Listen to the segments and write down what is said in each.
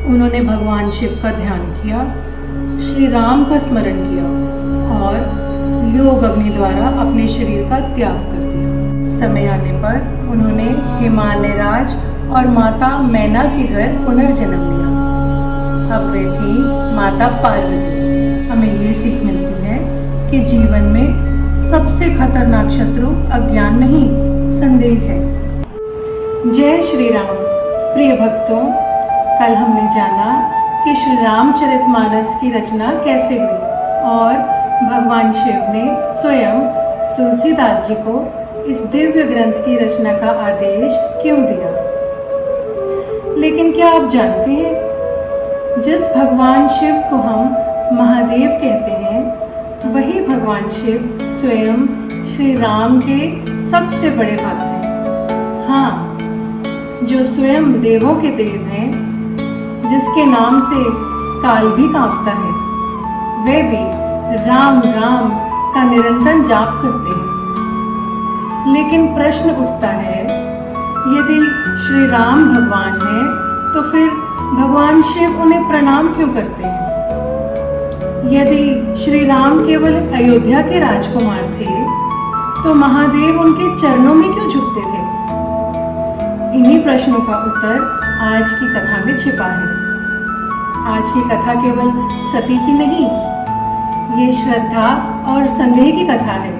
उन्होंने भगवान शिव का ध्यान किया, श्री राम का स्मरण किया और योग अग्नि द्वारा अपने शरीर का त्याग कर दिया। समय आने पर उन्होंने हिमालय राज और माता मैना के घर पुनर्जन्म लिया। अब वे थी माता पार्वती। हमें ये सीख मिलती है कि जीवन में सबसे खतरनाक शत्रु अज्ञान नहीं, संदेह है। जय श्री राम। प्रिय भक्तों, कल हमने जाना कि श्री रामचरितमानस की रचना कैसे हुई और भगवान शिव ने स्वयं तुलसीदास जी को इस दिव्य ग्रंथ की रचना का आदेश क्यों दिया। लेकिन क्या आप जानते हैं, जिस भगवान शिव को हम महादेव कहते हैं, वही भगवान शिव स्वयं श्री राम के सबसे बड़े भक्त हैं। हाँ, जो स्वयं देवों के देव हैं, जिसके नाम से काल भी कांपता है, वे भी राम राम का निरंतर जाप करते हैं। लेकिन प्रश्न उठता है, यदि श्री राम भगवान हैं, तो फिर भगवान शिव उन्हें प्रणाम क्यों करते हैं? यदि श्री राम केवल अयोध्या के राजकुमार थे, तो महादेव उनके चरणों में क्यों झुकते थे? इन्हीं प्रश्नों का उत्तर आज की कथा में छिपा है। आज की कथा केवल सती की नहीं, ये श्रद्धा और संदेह की कथा है।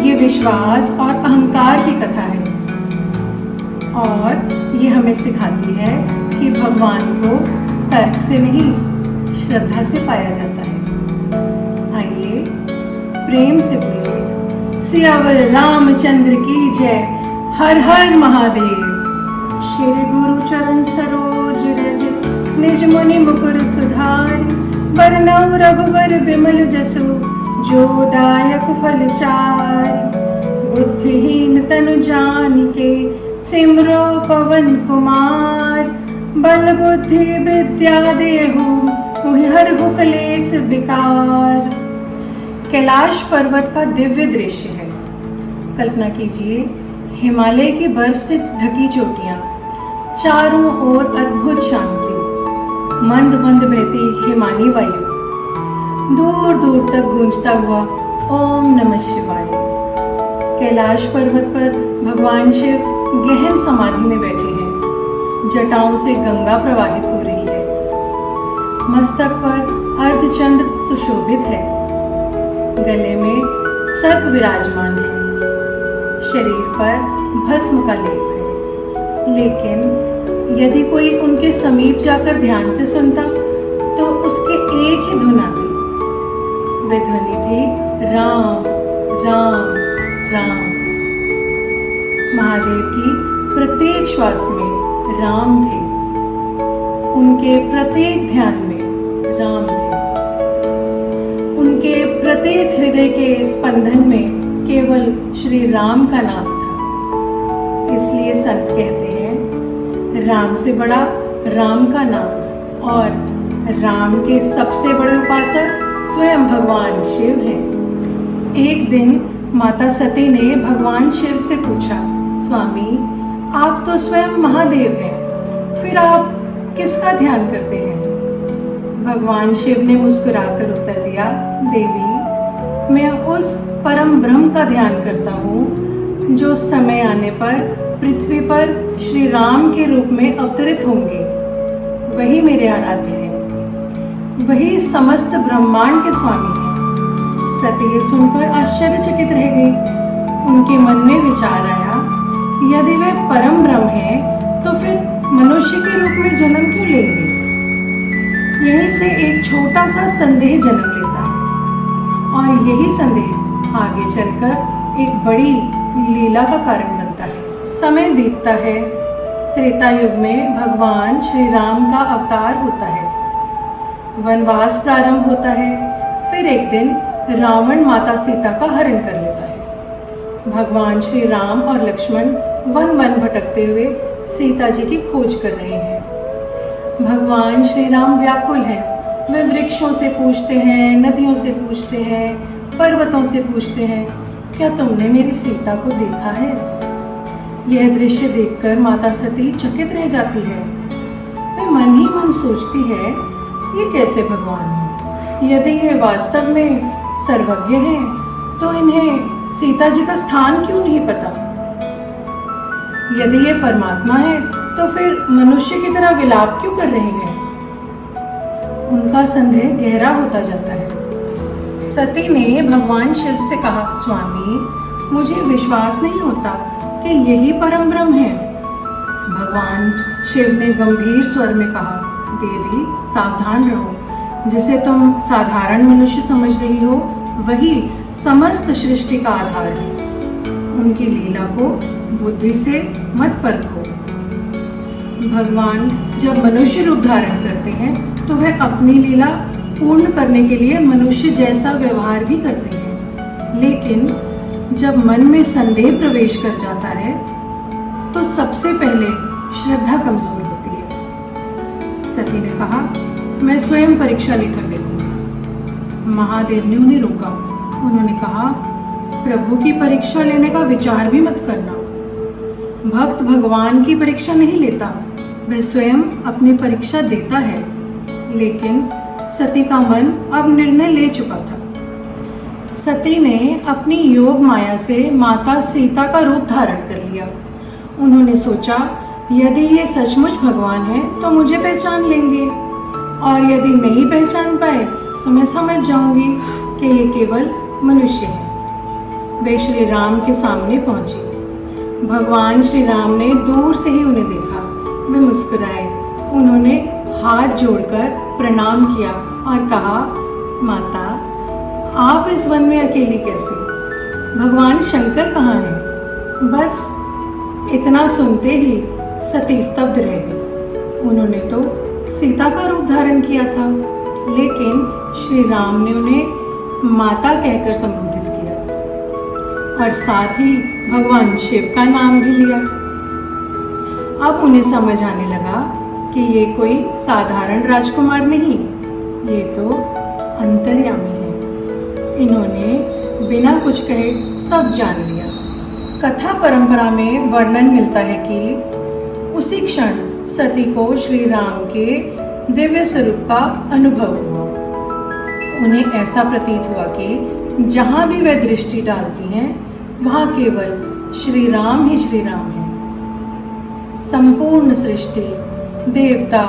ये विश्वास और अहंकार की कथा है और ये हमें सिखाती है कि भगवान को तर्क से नहीं, श्रद्धा से पाया जाता है। आइए प्रेम से बोलिए, सियावर रामचंद्र की जय। हर हर महादेव। श्री गुरु चरण सरोज रज, निज मुनि मुकुर सुधारि, बरनउँ रघुबर बिमल जसु, जो दायक फल चारि। बुद्धिहीन तनु जानिके, सिमरो पवन कुमार। बल बुद्धि विद्या देहु, मुहि हरहु कलेस विकार। कैलाश पर्वत का दिव्य दृश्य है। कल्पना कीजिए, हिमालय की बर्फ से ढकी चोटियां, चारों ओर अद्भुत शांति, मंद मंद बहती हिमानी वायु, दूर दूर तक गूंजता हुआ ओम नमः शिवाय। कैलाश पर्वत पर भगवान शिव गहन समाधि में बैठे हैं। जटाओं से गंगा प्रवाहित हो रही है। मस्तक पर अर्धचंद्र सुशोभित है। गले में सर्प विराजमान है। शरीर पर भस्म का लेप है। लेकिन यदि कोई उनके समीप जाकर ध्यान से सुनता, तो उसके एक ही धुन आती। वे ध्वनि थी राम राम राम। महादेव की प्रत्येक श्वास में राम थे। उनके प्रत्येक ध्यान में राम थे। उनके प्रत्येक हृदय के स्पंदन में केवल श्री राम का नाम था। इसलिए संत कहते हैं, राम से बड़ा राम का नाम, और राम के सबसे बड़े उपासक स्वयं भगवान शिव हैं। एक दिन माता सती ने भगवान शिव से पूछा, स्वामी, आप तो स्वयं महादेव हैं, फिर आप किसका ध्यान करते हैं? भगवान शिव ने मुस्कुराकर उत्तर दिया, देवी, मैं उस परम ब्रह्म का ध्यान करता हूँ जो समय आने पर पृथ्वी पर श्री राम के रूप में अवतरित होंगे। वही मेरे आराध्य हैं, वही समस्त ब्रह्मांड के स्वामी हैं। सती सुनकर आश्चर्यचकित रह गई। उनके मन में विचार आया, यदि वे परम ब्रह्म हैं, तो फिर मनुष्य के रूप में जन्म क्यों लेंगे? यहीं से एक छोटा सा संदेह जन्म लेता है और यही संदेह आगे चलकर एक बड़ी लीला का कारण बनता है। समय बीतता है। त्रेता युग में भगवान श्री राम का अवतार होता है। वनवास प्रारंभ होता है। फिर एक दिन रावण माता सीता का हरण कर लेता है। भगवान श्री राम और लक्ष्मण वन वन भटकते हुए सीता जी की खोज कर रहे हैं। भगवान श्री राम व्याकुल हैं। वे वृक्षों से पूछते हैं, नदियों से पूछते हैं, पर्वतों से पूछते हैं, क्या तुमने मेरी सीता को देखा है? यह दृश्य देखकर माता सती चकित रह जाती है। वह मन ही मन सोचती है, ये कैसे भगवान है? यदि ये वास्तव में सर्वज्ञ हैं, तो इन्हें सीता जी का स्थान क्यों नहीं पता? यदि ये परमात्मा है, तो फिर मनुष्य की तरह विलाप क्यों कर रहे हैं? उनका संदेह गहरा होता जाता है। सती ने भगवान शिव से कहा, स्वामी, मुझे विश्वास नहीं होता कि यही परम ब्रह्म है। भगवान शिव ने गंभीर स्वर में कहा, देवी सावधान रहो, जिसे तुम साधारण मनुष्य समझ रही हो वही समस्त सृष्टि का आधार है। उनकी लीला को बुद्धि से मत परखो। भगवान जब मनुष्य रूप धारण करते हैं तो वह अपनी लीला पूर्ण करने के लिए मनुष्य जैसा व्यवहार भी करते हैं, लेकिन जब मन में संदेह प्रवेश कर जाता है तो सबसे पहले श्रद्धा कमजोर होती है। सती ने कहा, मैं स्वयं परीक्षा लेकर देखूंगी। महादेव ने उन्हें रोका। उन्होंने कहा, प्रभु की परीक्षा लेने का विचार भी मत करना। भक्त भगवान की परीक्षा नहीं लेता, वह स्वयं अपनी परीक्षा देता है। लेकिन सती का मन अब निर्णय ले चुका था। सती ने अपनी योग माया से माता सीता का रूप धारण कर लिया। उन्होंने सोचा, यदि ये सचमुच भगवान है तो मुझे पहचान लेंगे, और यदि नहीं पहचान पाए तो मैं समझ जाऊंगी कि ये केवल मनुष्य है। वे श्री राम के सामने पहुंची। भगवान श्री राम ने दूर से ही उन्हें देखा। वे मुस्कुराए। उन्होंने हाथ जोड़कर प्रणाम किया और कहा, माता, आप इस वन में अकेली कैसे? भगवान शंकर कहाँ हैं? बस इतना सुनते ही सती स्तब्ध रह गई। उन्होंने तो सीता का रूप धारण किया था, लेकिन श्री राम ने उन्हें माता कहकर संबोधित किया और साथ ही भगवान शिव का नाम भी लिया। अब उन्हें समझ आने लगा कि ये कोई साधारण राजकुमार नहीं, ये तो अंतर्यामी है। इन्होंने बिना कुछ कहे सब जान लिया। कथा परंपरा में वर्णन मिलता है कि उसी क्षण सती को श्री राम के दिव्य स्वरूप का अनुभव हुआ। उन्हें ऐसा प्रतीत हुआ कि जहां भी वे दृष्टि डालती हैं, वहां केवल श्री राम ही श्री राम है। संपूर्ण सृष्टि, देवता,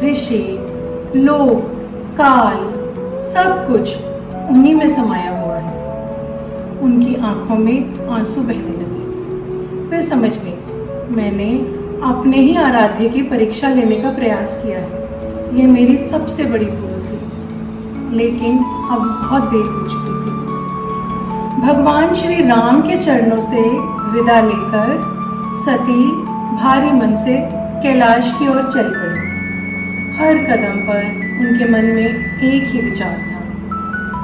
ऋषि, लोक, काल, सब कुछ उन्हीं में समाया हुआ है। उनकी आंखों में आंसू बहने लगे। वे समझ गए, मैंने अपने ही आराध्य की परीक्षा लेने का प्रयास किया है। यह मेरी सबसे बड़ी भूल थी, लेकिन अब बहुत देर हो चुकी थी। भगवान श्री राम के चरणों से विदा लेकर सती भारी मन से कैलाश की ओर चल पड़ी। हर कदम पर उनके मन में एक ही विचार था,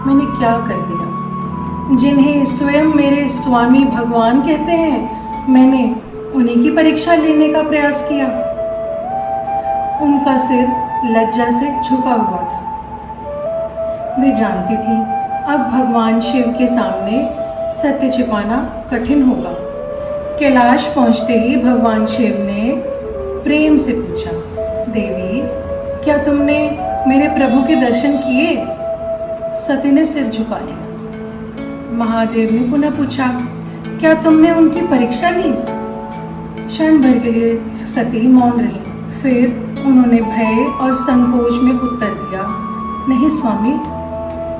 मैंने क्या कर दिया? जिन्हें स्वयं मेरे स्वामी भगवान कहते हैं, मैंने उन्हीं की परीक्षा लेने का प्रयास किया। उनका सिर लज्जा से झुका हुआ था। वे जानती थी अब भगवान शिव के सामने सत्य छिपाना कठिन होगा। कैलाश पहुंचते ही भगवान शिव ने प्रेम से पूछा, देवी, क्या तुमने मेरे प्रभु के दर्शन किए? सती ने सिर झुका लिया। महादेव ने पुनः पूछा, क्या तुमने उनकी परीक्षा ली? क्षण भर के लिए सती मौन रही। फिर उन्होंने भय और संकोच में उत्तर दिया, नहीं स्वामी,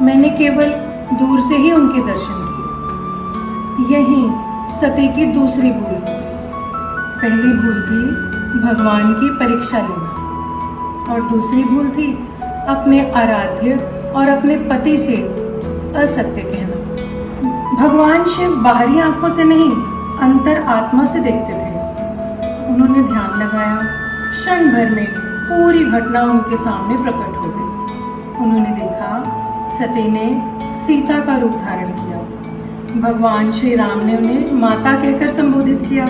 मैंने केवल दूर से ही उनके दर्शन किए। यही सती की दूसरी भूल थी। पहली भूल थी भगवान की परीक्षा लेना, और दूसरी भूल थी अपने आराध्य और अपने पति से असत्य कहना। भगवान शिव बाहरी आंखों से नहीं, अंतर आत्मा से देखते थे। उन्होंने ध्यान लगाया। क्षण भर में पूरी घटना उनके सामने प्रकट हो गई। उन्होंने देखा, सती ने सीता का रूप धारण किया। भगवान श्री राम ने उन्हें माता कहकर संबोधित किया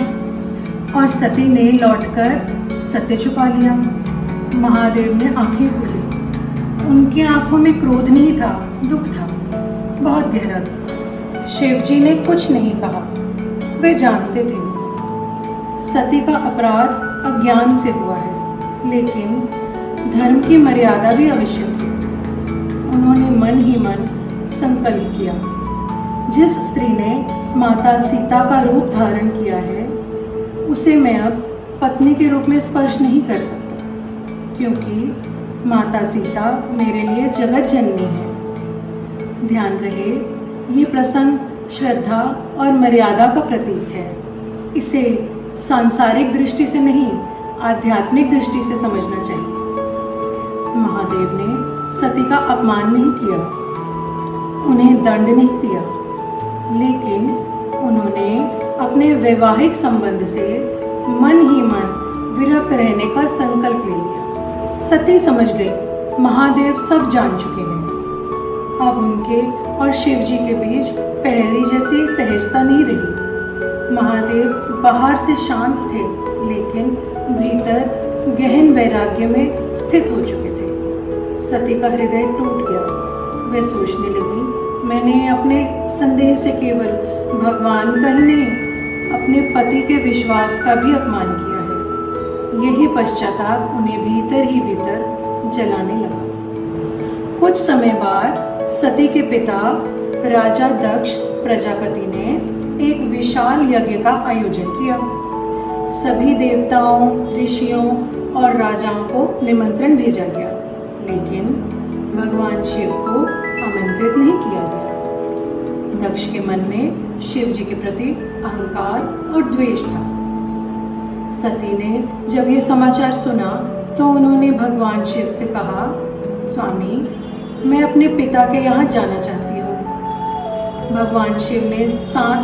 और सती ने लौटकर सत्य छुपा लिया। महादेव ने आंखें खोली। उनकी आंखों में क्रोध नहीं था, दुख था, बहुत गहरा दुख। शिव जी ने कुछ नहीं कहा। वे जानते थे सती का अपराध अज्ञान से हुआ है, लेकिन धर्म की मर्यादा भी आवश्यक है। उन्होंने मन ही मन संकल्प किया, जिस स्त्री ने माता सीता का रूप धारण किया है उसे मैं अब पत्नी के रूप में स्पर्श नहीं कर सकता, क्योंकि माता सीता मेरे लिए जगत जननी है। ध्यान रहे, ये प्रसंग श्रद्धा और मर्यादा का प्रतीक है। इसे सांसारिक दृष्टि से नहीं, आध्यात्मिक दृष्टि से समझना चाहिए। महादेव ने सती का अपमान नहीं किया, उन्हें दंड नहीं दिया, लेकिन उन्होंने अपने वैवाहिक संबंध से मन ही मन विरक्त रहने का संकल्प ले लिया। सती समझ गई महादेव सब जान चुके हैं। अब उनके और शिव जी के बीच पहले जैसी सहजता नहीं रही। महादेव बाहर से शांत थे, लेकिन भीतर गहन वैराग्य में स्थित हो चुके थे। सती का हृदय टूट गया। वह सोचने लगी, मैंने अपने संदेह से केवल भगवान का ही नहीं, अपने पति के विश्वास का भी अपमान किया है। यही पश्चाताप उन्हें भीतर ही भीतर जलाने लगा। कुछ समय बाद सती के पिता राजा दक्ष प्रजापति ने एक विशाल यज्ञ का आयोजन किया। सभी देवताओं, ऋषियों और राजाओं को निमंत्रण भेजा गया, लेकिन भगवान शिव को आमंत्रित नहीं किया गया। दक्ष के मन में शिव जी के प्रति अहंकार और द्वेष था। सती ने जब ये समाचार सुना तो उन्होंने भगवान शिव से कहा, स्वामी, मैं अपने पिता के यहाँ जाना चाहती हूँ। भगवान शिव ने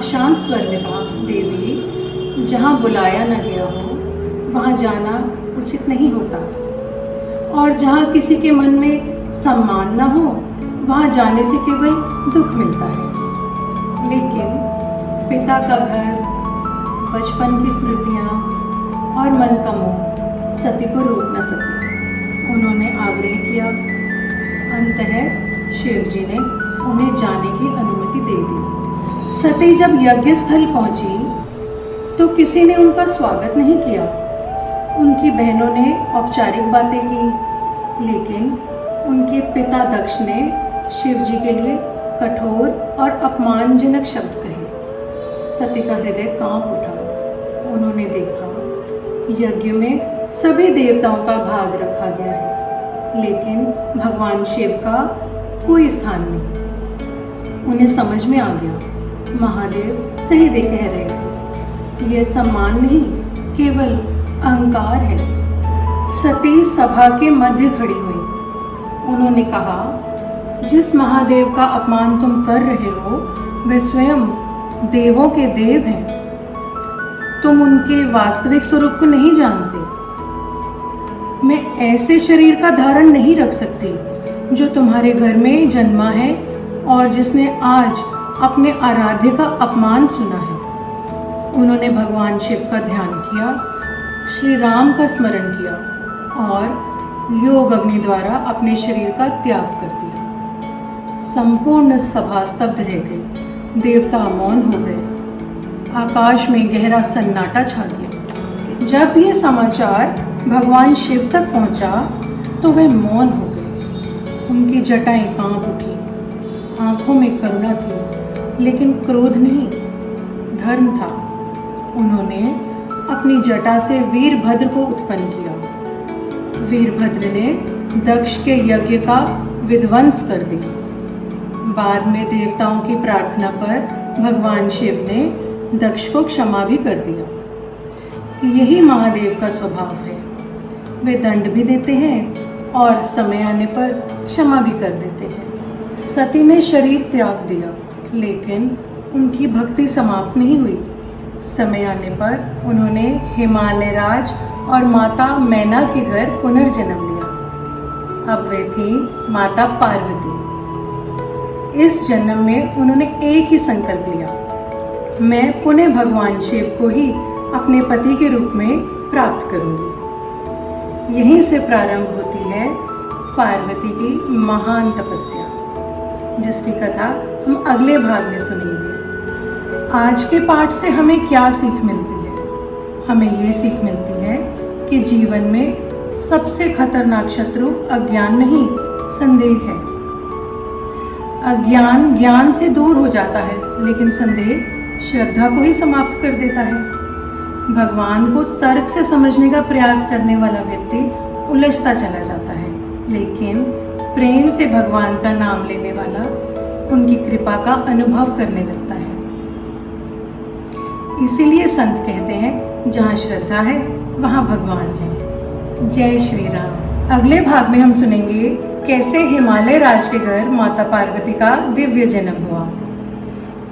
शांत स्वर में कहा, देवी, जहाँ बुलाया न गया हो वहाँ जाना उचित नहीं होता, और जहाँ किसी के मन में सम्मान न हो वहाँ जाने से केवल दुख मिलता है। लेकिन पिता का घर, बचपन की स्मृतियाँ और मन का मोह सती को रोक न सके। उन्होंने आग्रह किया। अंततः शिव जी ने उन्हें जाने की अनुमति दे दी। सती जब यज्ञ स्थल पहुंची तो किसी ने उनका स्वागत नहीं किया। उनकी बहनों ने औपचारिक बातें की, लेकिन उनके पिता दक्ष ने शिव जी के लिए कठोर और अपमानजनक शब्द कहे। सती का हृदय कांप उठा। उन्होंने देखा, यज्ञ में सभी देवताओं का भाग रखा गया है, लेकिन भगवान शिव का कोई स्थान नहीं। उन्हें समझ में आ गया, महादेव सही दे कह रहे थे। यह सम्मान नहीं, केवल अहंकार है। सती सभा के मध्य खड़ी हुई। उन्होंने कहा, जिस महादेव का अपमान तुम कर रहे हो वे स्वयं देवों के देव हैं। तुम उनके वास्तविक स्वरूप को नहीं जानते। मैं ऐसे शरीर का धारण नहीं रख सकती जो तुम्हारे घर में जन्मा है और जिसने आज अपने आराध्य का अपमान सुना है। उन्होंने भगवान शिव का ध्यान किया, श्री राम का स्मरण किया और योग अग्नि द्वारा अपने शरीर का त्याग कर दिया। संपूर्ण सभा स्तब्ध रह गई। देवता मौन हो गए। आकाश में गहरा सन्नाटा छा गया। जब यह समाचार भगवान शिव तक पहुंचा तो वह मौन हो गए। उनकी जटाएं कांप उठी। आंखों में करुणा थी, लेकिन क्रोध नहीं, धर्म था। उन्होंने अपनी जटा से वीरभद्र को उत्पन्न किया। वीरभद्र ने दक्ष के यज्ञ का विध्वंस कर दिया। बाद में देवताओं की प्रार्थना पर भगवान शिव ने दक्ष को क्षमा भी कर दिया। यही महादेव का स्वभाव है। वे दंड भी देते हैं और समय आने पर क्षमा भी कर देते हैं। सती ने शरीर त्याग दिया, लेकिन उनकी भक्ति समाप्त नहीं हुई। समय आने पर उन्होंने हिमालय राज और माता मैना के घर पुनर्जन्म लिया। अब वे थी माता पार्वती। इस जन्म में उन्होंने एक ही संकल्प लिया, मैं पुनः भगवान शिव को ही अपने पति के रूप में प्राप्त करूंगी। यहीं से प्रारंभ होती है पार्वती की महान तपस्या, जिसकी कथा हम अगले भाग में सुनेंगे। आज के पाठ से हमें क्या सीख मिलती है? हमें ये सीख मिलती है कि जीवन में सबसे खतरनाक शत्रु अज्ञान नहीं, संदेह है। अज्ञान ज्ञान से दूर हो जाता है, लेकिन संदेह श्रद्धा को ही समाप्त कर देता है। भगवान को तर्क से समझने का प्रयास करने वाला व्यक्ति उलझता चला जाता है, लेकिन प्रेम से भगवान का नाम लेने वाला उनकी कृपा का अनुभव करने लगता है। इसीलिए संत कहते हैं, जहाँ श्रद्धा है वहाँ भगवान है। जय श्री राम। अगले भाग में हम सुनेंगे कैसे हिमालय राज के घर माता पार्वती का दिव्य जन्म हुआ,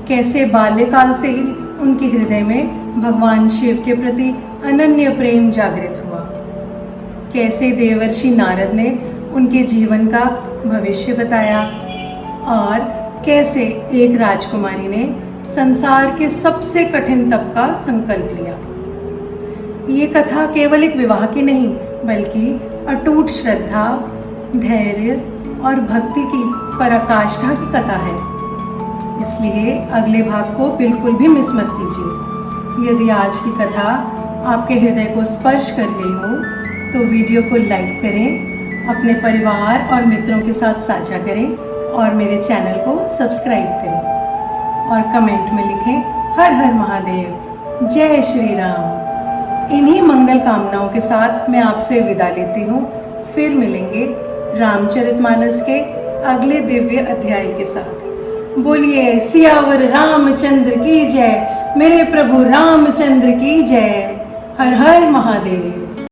कैसे बाल्यकाल से ही उनके हृदय में भगवान शिव के प्रति अनन्य प्रेम जागृत हुआ, कैसे देवर्षि नारद ने उनके जीवन का भविष्य बताया और कैसे एक राजकुमारी ने संसार के सबसे कठिन तप का संकल्प लिया। ये कथा केवल एक विवाह की नहीं, बल्कि अटूट श्रद्धा, धैर्य और भक्ति की पराकाष्ठा की कथा है। इसलिए अगले भाग को बिल्कुल भी मिस मत कीजिए। यदि आज की कथा आपके हृदय को स्पर्श कर गई हो तो वीडियो को लाइक करें, अपने परिवार और मित्रों के साथ साझा करें और मेरे चैनल को सब्सक्राइब करें और कमेंट में लिखें हर हर महादेव, जय श्री राम। इन्हीं मंगल कामनाओं के साथ मैं आपसे विदा लेती हूँ। फिर मिलेंगे रामचरितमानस के अगले दिव्य अध्याय के साथ। बोलिए सियावर रामचंद्र की जय, मेरे प्रभु रामचंद्र की जय। हर हर महादेव।